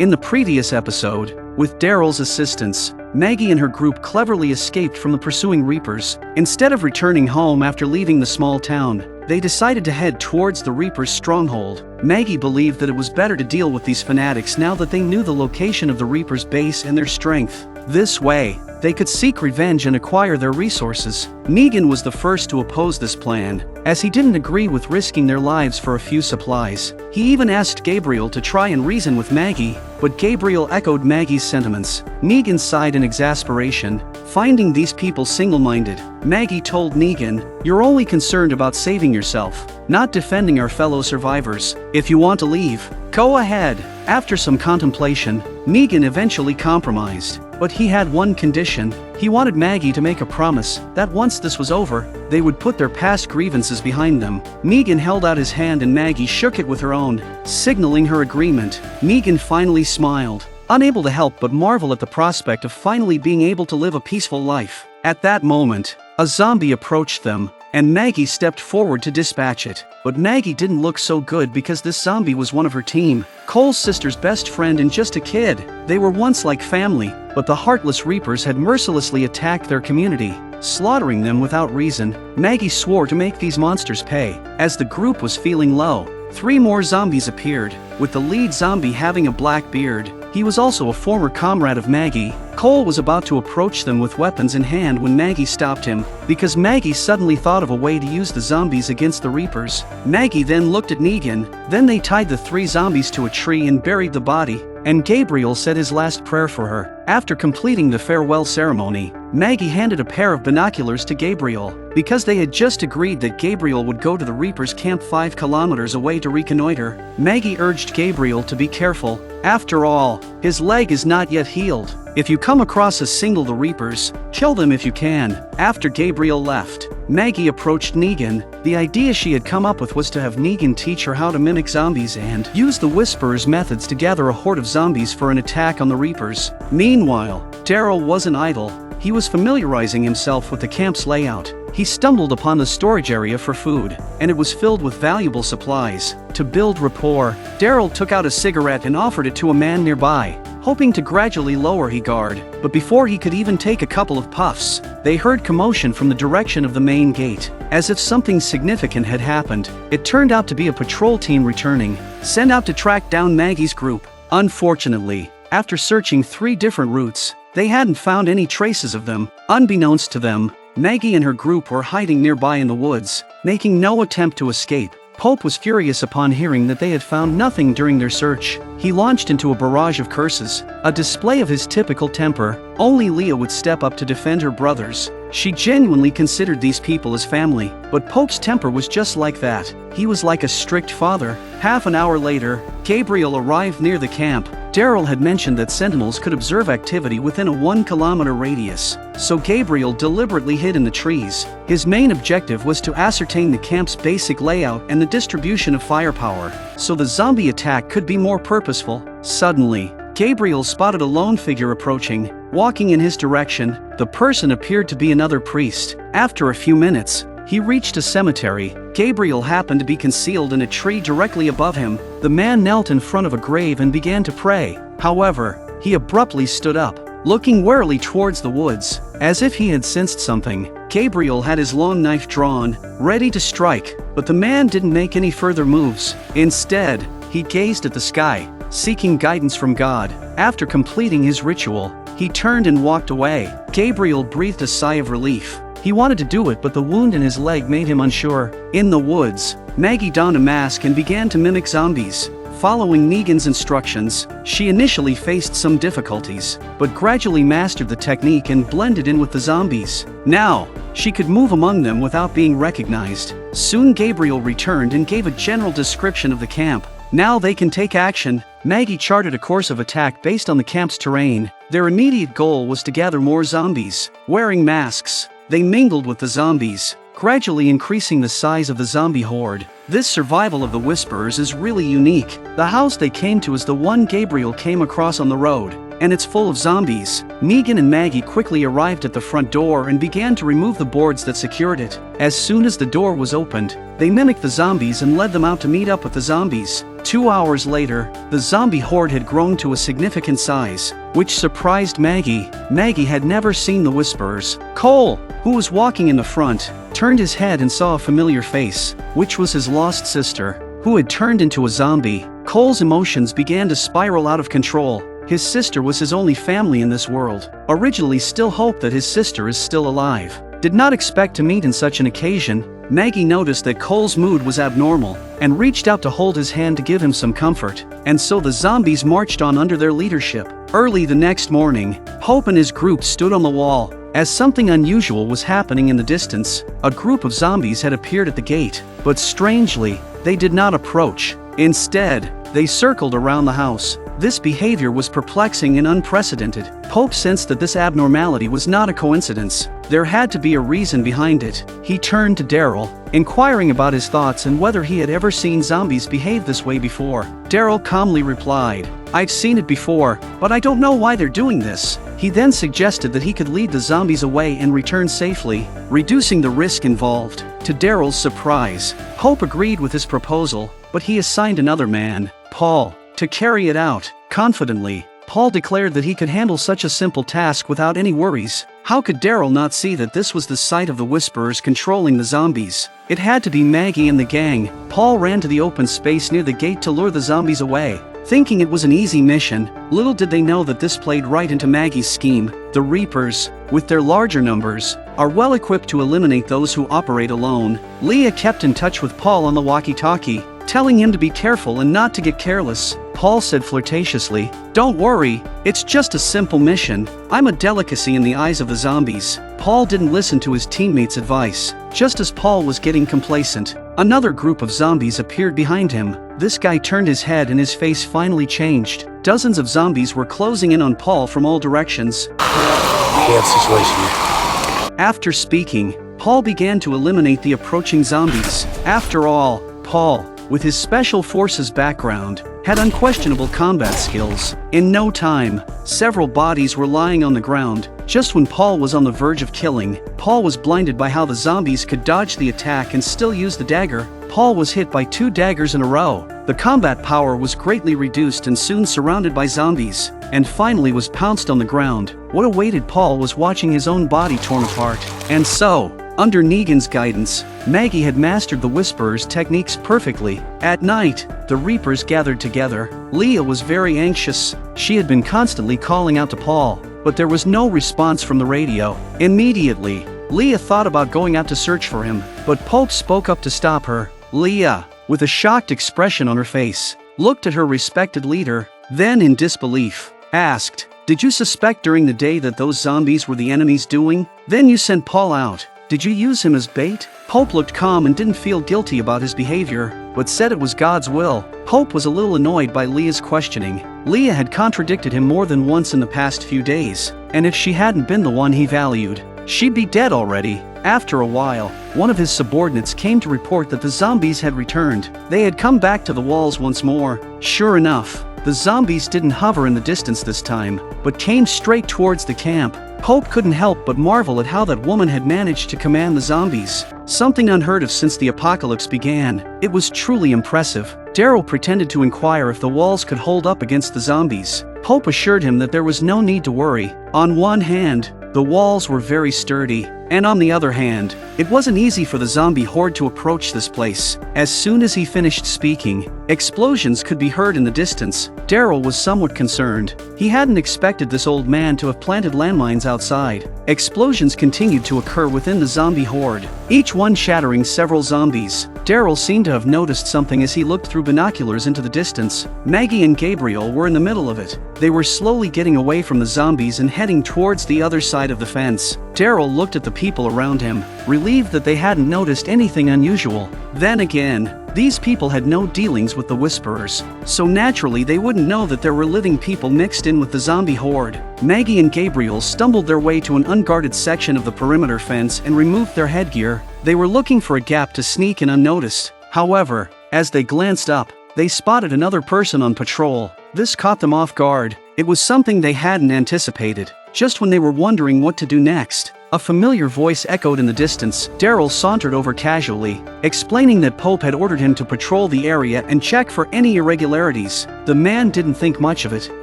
In the previous episode, with Daryl's assistance, Maggie and her group cleverly escaped from the pursuing Reapers. Instead of returning home after leaving the small town, they decided to head towards the Reapers' stronghold. Maggie believed that it was better to deal with these fanatics now that they knew the location of the Reapers' base and their strength. This way, they could seek revenge and acquire their resources. Negan was the first to oppose this plan, as he didn't agree with risking their lives for a few supplies. He even asked Gabriel to try and reason with Maggie, but Gabriel echoed Maggie's sentiments. Negan sighed in exasperation, finding these people single-minded. Maggie told Negan, "You're only concerned about saving yourself, not defending our fellow survivors. If you want to leave, go ahead." After some contemplation, Negan eventually compromised, but he had one condition. He wanted Maggie to make a promise that once this was over, they would put their past grievances behind them. Negan held out his hand and Maggie shook it with her own, signaling her agreement. Negan finally smiled, unable to help but marvel at the prospect of finally being able to live a peaceful life. At that moment, a zombie approached them, and Maggie stepped forward to dispatch it. But Maggie didn't look so good because this zombie was one of her team, Cole's sister's best friend and just a kid. They were once like family, but the heartless Reapers had mercilessly attacked their community, slaughtering them without reason. Maggie swore to make these monsters pay. As the group was feeling low, 3 more zombies appeared, with the lead zombie having a black beard. He was also a former comrade of Maggie. Cole was about to approach them with weapons in hand when Maggie stopped him, because Maggie suddenly thought of a way to use the zombies against the Reapers. Maggie then looked at Negan, then they tied the 3 zombies to a tree and buried the body, and Gabriel said his last prayer for her. After completing the farewell ceremony, Maggie handed a pair of binoculars to Gabriel, because they had just agreed that Gabriel would go to the Reapers' camp 5 kilometers away to reconnoiter. Maggie urged Gabriel to be careful. After all, his leg is not yet healed. If you come across a single the Reapers, kill them if you can. After Gabriel left, Maggie approached Negan. The idea she had come up with was to have Negan teach her how to mimic zombies and use the Whisperer's methods to gather a horde of zombies for an attack on the Reapers. Meanwhile, Daryl wasn't idle. He was familiarizing himself with the camp's layout. He stumbled upon the storage area for food, and it was filled with valuable supplies. To build rapport, Daryl took out a cigarette and offered it to a man nearby, hoping to gradually lower his guard. But before he could even take a couple of puffs, they heard commotion from the direction of the main gate, as if something significant had happened. It turned out to be a patrol team returning, sent out to track down Maggie's group. Unfortunately, after searching 3 different routes, they hadn't found any traces of them. Unbeknownst to them, Maggie and her group were hiding nearby in the woods, making no attempt to escape. Pope was furious upon hearing that they had found nothing during their search. He launched into a barrage of curses, a display of his typical temper. Only Leah would step up to defend her brothers. She genuinely considered these people as family, but Pope's temper was just like that. He was like a strict father. Half an hour later, Gabriel arrived near the camp. Daryl had mentioned that sentinels could observe activity within a 1-kilometer radius, so Gabriel deliberately hid in the trees. His main objective was to ascertain the camp's basic layout and the distribution of firepower, so the zombie attack could be more purposeful. Suddenly, Gabriel spotted a lone figure approaching. Walking in his direction, the person appeared to be another priest. After a few minutes, he reached a cemetery. Gabriel happened to be concealed in a tree directly above him. The man knelt in front of a grave and began to pray. However, he abruptly stood up, looking warily towards the woods, as if he had sensed something. Gabriel had his long knife drawn, ready to strike, but the man didn't make any further moves. Instead, he gazed at the sky, seeking guidance from God. After completing his ritual, he turned and walked away. Gabriel breathed a sigh of relief. He wanted to do it, but the wound in his leg made him unsure. In the woods, Maggie donned a mask and began to mimic zombies. Following Negan's instructions, she initially faced some difficulties, but gradually mastered the technique and blended in with the zombies. Now, she could move among them without being recognized. Soon Gabriel returned and gave a general description of the camp. Now they can take action. Maggie charted a course of attack based on the camp's terrain. Their immediate goal was to gather more zombies. Wearing masks, they mingled with the zombies, gradually increasing the size of the zombie horde. This survival of the Whisperers is really unique. The house they came to is the one Gabriel came across on the road, and it's full of zombies. Negan and Maggie quickly arrived at the front door and began to remove the boards that secured it. As soon as the door was opened, they mimicked the zombies and led them out to meet up with the zombies. 2 hours later, the zombie horde had grown to a significant size, which surprised Maggie. Maggie had never seen the Whisperers. Cole, who was walking in the front, turned his head and saw a familiar face, which was his lost sister, who had turned into a zombie. Cole's emotions began to spiral out of control. His sister was his only family in this world. Originally still hoped that his sister is still alive. Did not expect to meet in such an occasion. Maggie noticed that Cole's mood was abnormal, and reached out to hold his hand to give him some comfort, and so the zombies marched on under their leadership. Early the next morning, Hope and his group stood on the wall. As something unusual was happening in the distance, a group of zombies had appeared at the gate, but strangely, they did not approach. Instead, they circled around the house. This behavior was perplexing and unprecedented. Hope sensed that this abnormality was not a coincidence. There had to be a reason behind it. He turned to Daryl, inquiring about his thoughts and whether he had ever seen zombies behave this way before. Daryl calmly replied, "I've seen it before, but I don't know why they're doing this." He then suggested that he could lead the zombies away and return safely, reducing the risk involved. To Daryl's surprise, Hope agreed with his proposal, but he assigned another man, Paul, to carry it out. Confidently, Paul declared that he could handle such a simple task without any worries. How could Daryl not see that this was the site of the Whisperers controlling the zombies? It had to be Maggie and the gang. Paul ran to the open space near the gate to lure the zombies away. Thinking it was an easy mission, little did they know that this played right into Maggie's scheme. The Reapers, with their larger numbers, are well equipped to eliminate those who operate alone. Leah kept in touch with Paul on the walkie-talkie, telling him to be careful and not to get careless. Paul said flirtatiously, "Don't worry, it's just a simple mission. I'm a delicacy in the eyes of the zombies." Paul didn't listen to his teammates' advice. Just as Paul was getting complacent, another group of zombies appeared behind him. This guy turned his head and his face finally changed. Dozens of zombies were closing in on Paul from all directions. Bad situation here. After speaking, Paul began to eliminate the approaching zombies. After all, Paul, with his special forces background, had unquestionable combat skills. In no time, several bodies were lying on the ground. Just when Paul was on the verge of killing, Paul was blinded by how the zombies could dodge the attack and still use the dagger. Paul was hit by 2 daggers in a row. The combat power was greatly reduced and soon surrounded by zombies, and finally was pounced on the ground. What awaited Paul was watching his own body torn apart. And so, under Negan's guidance, Maggie had mastered the Whisperers' techniques perfectly. At night, the Reapers gathered together. Leah was very anxious. She had been constantly calling out to Paul, but there was no response from the radio. Immediately, Leah thought about going out to search for him, but Pope spoke up to stop her. Leah, with a shocked expression on her face, looked at her respected leader, then in disbelief, asked, "Did you suspect during the day that those zombies were the enemy's doing? Then you sent Paul out. Did you use him as bait?" Pope looked calm and didn't feel guilty about his behavior, but said it was God's will. Pope was a little annoyed by Leah's questioning. Leah had contradicted him more than once in the past few days, and if she hadn't been the one he valued, she'd be dead already. After a while, one of his subordinates came to report that the zombies had returned. They had come back to the walls once more. Sure enough, the zombies didn't hover in the distance this time, but came straight towards the camp. Pope couldn't help but marvel at how that woman had managed to command the zombies. Something unheard of since the apocalypse began. It was truly impressive. Daryl pretended to inquire if the walls could hold up against the zombies. Pope assured him that there was no need to worry. On one hand, the walls were very sturdy, and on the other hand, it wasn't easy for the zombie horde to approach this place. As soon as he finished speaking, explosions could be heard in the distance. Daryl was somewhat concerned. He hadn't expected this old man to have planted landmines outside. Explosions continued to occur within the zombie horde, each one shattering several zombies. Daryl seemed to have noticed something as he looked through binoculars into the distance. Maggie and Gabriel were in the middle of it. They were slowly getting away from the zombies and heading towards the other side of the fence. Daryl looked at the people around him, relieved that they hadn't noticed anything unusual. Then again, these people had no dealings with the Whisperers, so naturally they wouldn't know that there were living people mixed in with the zombie horde. Maggie and Gabriel stumbled their way to an unguarded section of the perimeter fence and removed their headgear. They were looking for a gap to sneak in unnoticed. However, as they glanced up, they spotted another person on patrol. This caught them off guard. It was something they hadn't anticipated. Just when they were wondering what to do next, A familiar voice echoed in the distance. Daryl sauntered over casually, explaining that Pope had ordered him to patrol the area and check for any irregularities. The man didn't think much of it,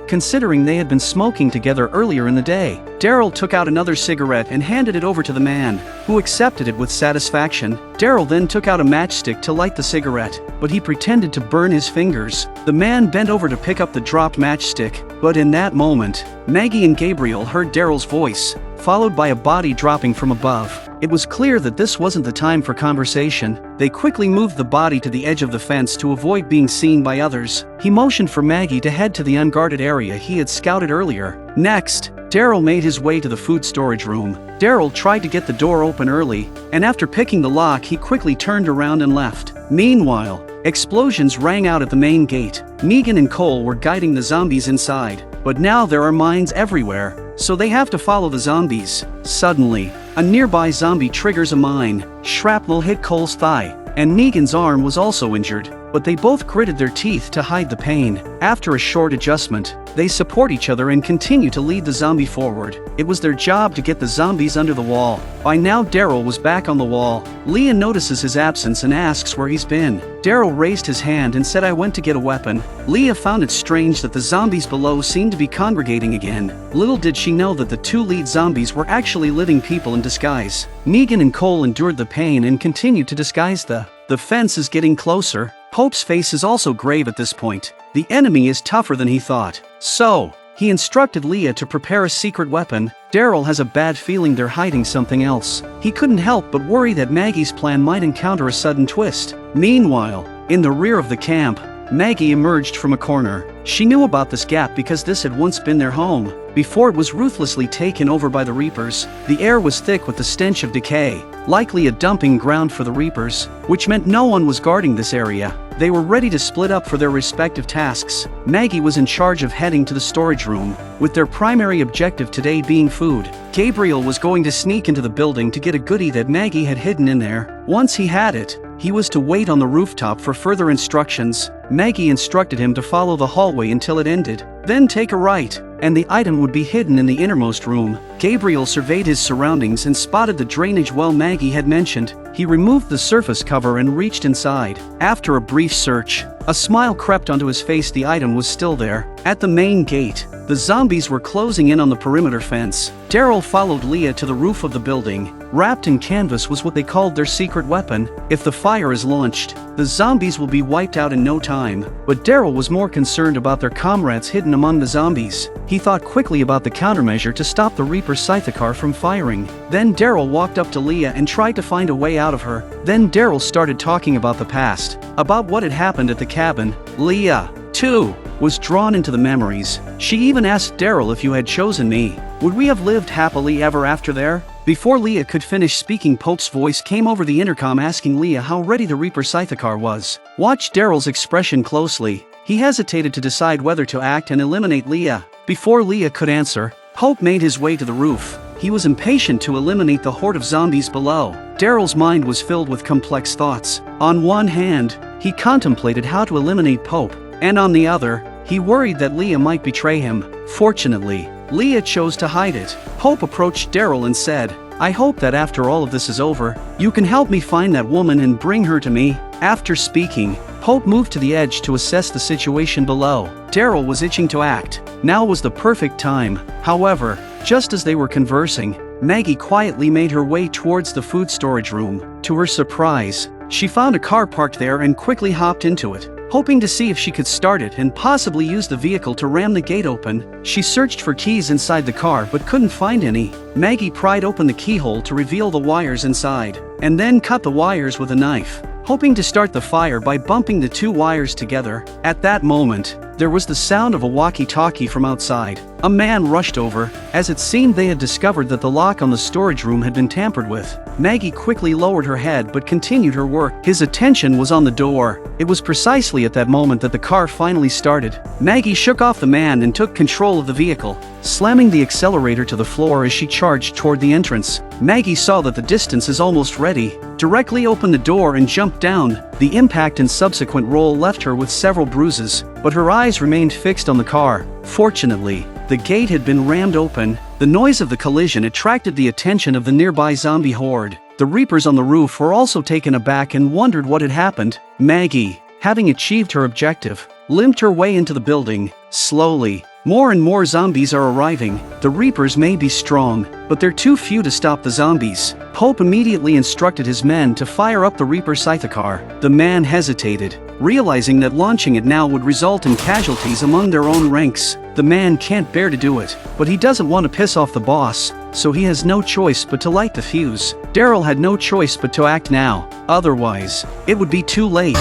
considering they had been smoking together earlier in the day. Daryl took out another cigarette and handed it over to the man, who accepted it with satisfaction. Daryl then took out a matchstick to light the cigarette, but he pretended to burn his fingers. The man bent over to pick up the dropped matchstick, but in that moment, Maggie and Gabriel heard Daryl's voice, followed by a body dropping from above. It was clear that this wasn't the time for conversation. They quickly moved the body to the edge of the fence to avoid being seen by others. He motioned for Maggie to head to the unguarded area he had scouted earlier. Next, Daryl made his way to the food storage room. Daryl tried to get the door open early, and after picking the lock he quickly turned around and left. Meanwhile, explosions rang out at the main gate. Negan and Cole were guiding the zombies inside, but now there are mines everywhere, so they have to follow the zombies. Suddenly, a nearby zombie triggers a mine. Shrapnel hit Cole's thigh, and Negan's arm was also injured, but they both gritted their teeth to hide the pain. After a short adjustment, they support each other and continue to lead the zombie forward. It was their job to get the zombies under the wall. By now Daryl was back on the wall. Leah notices his absence and asks where he's been. Daryl raised his hand and said, "I went to get a weapon." Leah found it strange that the zombies below seemed to be congregating again. Little did she know that the two lead zombies were actually living people in disguise. Negan and Cole endured the pain and continued to disguise the fence is getting closer. Pope's face is also grave at this point. The enemy is tougher than he thought. So, he instructed Leah to prepare a secret weapon. Daryl has a bad feeling they're hiding something else. He couldn't help but worry that Maggie's plan might encounter a sudden twist. Meanwhile, in the rear of the camp, Maggie emerged from a corner. She knew about this gap because this had once been their home, before it was ruthlessly taken over by the Reapers. The air was thick with the stench of decay, likely a dumping ground for the Reapers, which meant no one was guarding this area. They were ready to split up for their respective tasks. Maggie was in charge of heading to the storage room, with their primary objective today being food. Gabriel was going to sneak into the building to get a goodie that Maggie had hidden in there. Once he had it, he was to wait on the rooftop for further instructions. Maggie instructed him to follow the hallway until it ended, then take a right, and the item would be hidden in the innermost room. Gabriel surveyed his surroundings and spotted the drainage well Maggie had mentioned. He removed the surface cover and reached inside. After a brief search, a smile crept onto his face. The item was still there. At the main gate, the zombies were closing in on the perimeter fence. Daryl followed Leah to the roof of the building. Wrapped in canvas was what they called their secret weapon. If the fire is launched, the zombies will be wiped out in no time. But Daryl was more concerned about their comrades hidden among the zombies. He thought quickly about the countermeasure to stop the Reaper Scythicar from firing. Then Daryl walked up to Leah and tried to find a way out of her. Then Daryl started talking about the past, about what had happened at the cabin. Leah, too, was drawn into the memories. She even asked Daryl, "If you had chosen me, would we have lived happily ever after there?" Before Leah could finish speaking, Pope's voice came over the intercom asking Leah how ready the Reaper Scythicar was. Watch Daryl's expression closely. He hesitated to decide whether to act and eliminate Leah. Before Leah could answer, Pope made his way to the roof. He was impatient to eliminate the horde of zombies below. Daryl's mind was filled with complex thoughts. On one hand, he contemplated how to eliminate Pope, and on the other, he worried that Leah might betray him. Fortunately, Leah chose to hide it. Pope approached Daryl and said, "I hope that after all of this is over, you can help me find that woman and bring her to me." After speaking, Pope moved to the edge to assess the situation below. Daryl was itching to act. Now was the perfect time. However, just as they were conversing, Maggie quietly made her way towards the food storage room. To her surprise, she found a car parked there and quickly hopped into it, hoping to see if she could start it and possibly use the vehicle to ram the gate open. She searched for keys inside the car but couldn't find any. Maggie pried open the keyhole to reveal the wires inside, and then cut the wires with a knife, hoping to start the fire by bumping the two wires together. At that moment, there was the sound of a walkie-talkie from outside. A man rushed over, as it seemed they had discovered that the lock on the storage room had been tampered with. Maggie quickly lowered her head but continued her work. His attention was on the door. It was precisely at that moment that the car finally started. Maggie shook off the man and took control of the vehicle, slamming the accelerator to the floor as she charged toward the entrance. Maggie saw that the distance is almost ready, directly opened the door and jumped down. The impact and subsequent roll left her with several bruises, but her eyes remained fixed on the car. Fortunately, the gate had been rammed open, The noise of the collision attracted the attention of the nearby zombie horde. The Reapers on the roof were also taken aback and wondered what had happened. Maggie, having achieved her objective, limped her way into the building. Slowly, more and more zombies are arriving. The Reapers may be strong, but they're too few to stop the zombies. Pope immediately instructed his men to fire up the Reaper Scythocar. The man hesitated, realizing that launching it now would result in casualties among their own ranks. The man can't bear to do it, but he doesn't want to piss off the boss, so he has no choice but to light the fuse. Daryl had no choice but to act now, otherwise, it would be too late.